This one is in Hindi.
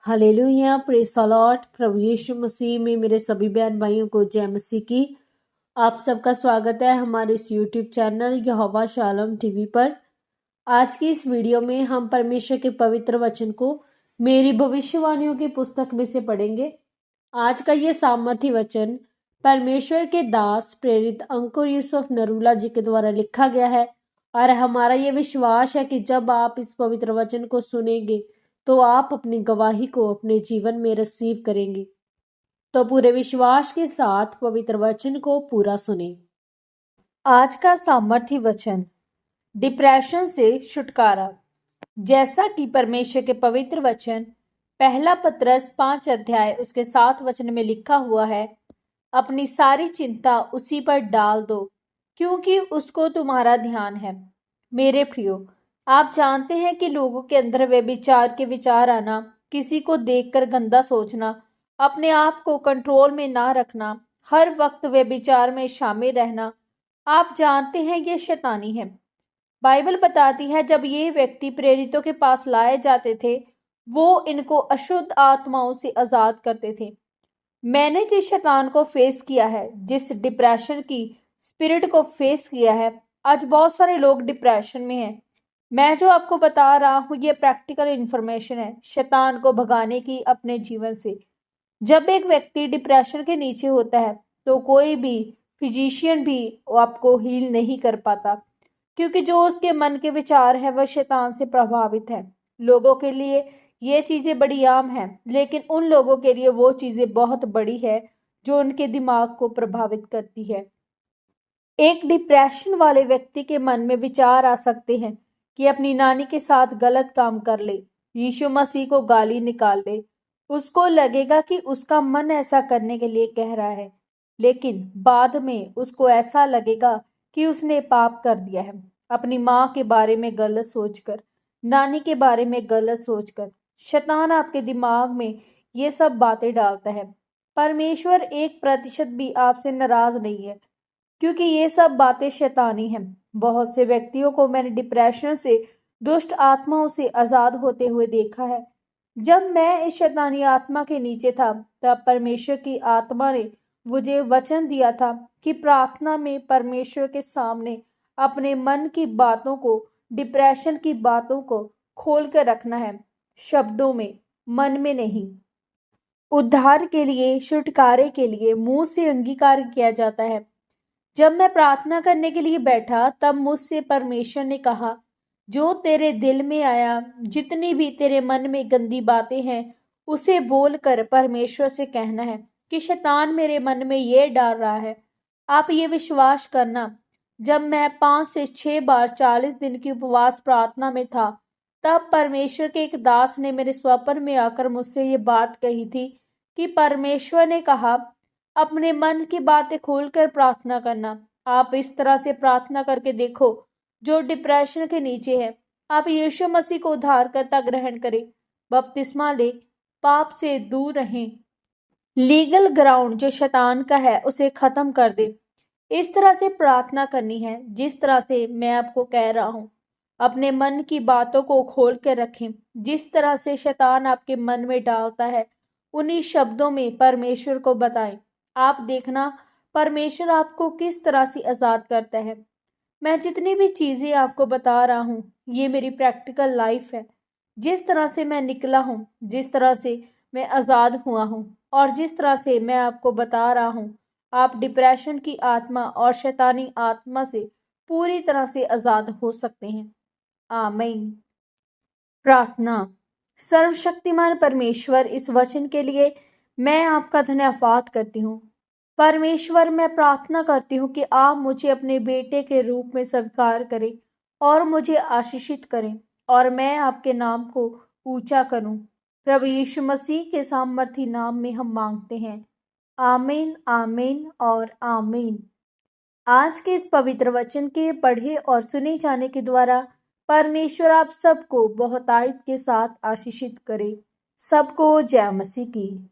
Hallelujah, praise the lord. प्रभु यीशु मसीह में मेरे सभी बहन भाइयों को जय मसीह की। आप सबका स्वागत है हमारे इस यूट्यूब चैनल यहोवा शालोम टीवी पर। आज की इस वीडियो में हम परमेश्वर के पवित्र वचन को मेरी भविष्यवाणियों की पुस्तक में से पढ़ेंगे। आज का ये सामर्थी वचन परमेश्वर के दास प्रेरित अंकुर यूसुफ नरूला जी के द्वारा लिखा गया है और हमारा ये विश्वास है कि जब आप इस पवित्र वचन को सुनेंगे तो आप अपनी गवाही को अपने जीवन में रिसीव करेंगे। तो पूरे विश्वास के साथ पवित्र वचन को पूरा सुने। आज का सामर्थी वचन, डिप्रेशन से छुटकारा। जैसा कि परमेश्वर के पवित्र वचन पहला पतरस 5 अध्याय उसके 7 वचन में लिखा हुआ है, अपनी सारी चिंता उसी पर डाल दो क्योंकि उसको तुम्हारा ध्यान है। मेरे प्रियो, आप जानते हैं कि लोगों के अंदर व्यभिचार के विचार आना, किसी को देखकर गंदा सोचना, अपने आप को कंट्रोल में ना रखना, हर वक्त व्यभिचार में शामिल रहना, आप जानते हैं ये शैतानी है। बाइबल बताती है जब ये व्यक्ति प्रेरितों के पास लाए जाते थे वो इनको अशुद्ध आत्माओं से आजाद करते थे। मैंने जिस शैतान को फेस किया है, जिस डिप्रेशन की स्पिरिट को फेस किया है, आज बहुत सारे लोग डिप्रेशन में हैं। मैं जो आपको बता रहा हूँ ये प्रैक्टिकल इंफॉर्मेशन है शैतान को भगाने की अपने जीवन से। जब एक व्यक्ति डिप्रेशन के नीचे होता है तो कोई भी फिजिशियन भी आपको हील नहीं कर पाता, क्योंकि जो उसके मन के विचार है वह शैतान से प्रभावित है। लोगों के लिए ये चीजें बड़ी आम है, लेकिन उन लोगों के लिए वो चीजें बहुत बड़ी है जो उनके दिमाग को प्रभावित करती है। एक डिप्रेशन वाले व्यक्ति के मन में विचार आ सकते हैं कि अपनी नानी के साथ गलत काम कर ले, यीशु मसीह को गाली निकाल ले। उसको लगेगा कि उसका मन ऐसा करने के लिए कह रहा है, लेकिन बाद में उसको ऐसा लगेगा कि उसने पाप कर दिया है। अपनी माँ के बारे में गलत सोचकर, नानी के बारे में गलत सोचकर शैतान आपके दिमाग में ये सब बातें डालता है। परमेश्वर 1% भी आपसे नाराज नहीं है, क्योंकि ये सब बातें शैतानी हैं। बहुत से व्यक्तियों को मैंने डिप्रेशन से, दुष्ट आत्माओं से आजाद होते हुए देखा है। जब मैं इस शैतानी आत्मा के नीचे था तब परमेश्वर की आत्मा ने मुझे वचन दिया था कि प्रार्थना में परमेश्वर के सामने अपने मन की बातों को, डिप्रेशन की बातों को खोल कर रखना है, शब्दों में, मन में नहीं। उद्धार के लिए, छुटकारे के लिए मुंह से अंगीकार किया जाता है। जब मैं प्रार्थना करने के लिए बैठा तब मुझसे परमेश्वर ने कहा, जो तेरे दिल में आया, जितनी भी तेरे मन में गंदी बातें हैं, उसे बोलकर परमेश्वर से कहना है कि शैतान मेरे मन में ये डाल रहा है। आप ये विश्वास करना, जब मैं 5 से 6 बार 40 दिन की उपवास प्रार्थना में था तब परमेश्वर के एक दास ने मेरे स्वप्न में आकर मुझसे ये बात कही थी कि परमेश्वर ने कहा, अपने मन की बातें खोलकर प्रार्थना करना। आप इस तरह से प्रार्थना करके देखो। जो डिप्रेशन के नीचे है, आप यीशु मसीह को उद्धारकर्ता ग्रहण करें, बपतिस्मा ले, पाप से दूर रहें, लीगल ग्राउंड जो शैतान का है उसे खत्म कर दे। इस तरह से प्रार्थना करनी है जिस तरह से मैं आपको कह रहा हूँ। अपने मन की बातों को खोल कर रखें। जिस तरह से शैतान आपके मन में डालता है उन्हीं शब्दों में परमेश्वर को बताएं। आप देखना परमेश्वर आपको किस तरह से आजाद करता है। मैं जितनी भी चीजें आपको बता रहा हूँ ये मेरी प्रैक्टिकल लाइफ है। जिस तरह से मैं निकला हूँ, जिस तरह से मैं आजाद हुआ हूँ और जिस तरह से मैं आपको बता रहा हूँ, आप डिप्रेशन की आत्मा और शैतानी आत्मा से पूरी तरह से आजाद हो सकते हैं। आमीन। प्रार्थना। सर्वशक्तिमान परमेश्वर, इस वचन के लिए मैं आपका धन्यवाद करती हूँ। परमेश्वर, मैं प्रार्थना करती हूँ कि आप मुझे अपने बेटे के रूप में स्वीकार करें और मुझे आशीषित करें और मैं आपके नाम को ऊंचा करूं। प्रभु यीशु मसीह के सामर्थी नाम में हम मांगते हैं। आमीन, आमीन और आमीन। आज के इस पवित्र वचन के पढ़े और सुने जाने के द्वारा परमेश्वर आप सबको बहुतायत के साथ आशीषित करे। सबको जय मसीह की।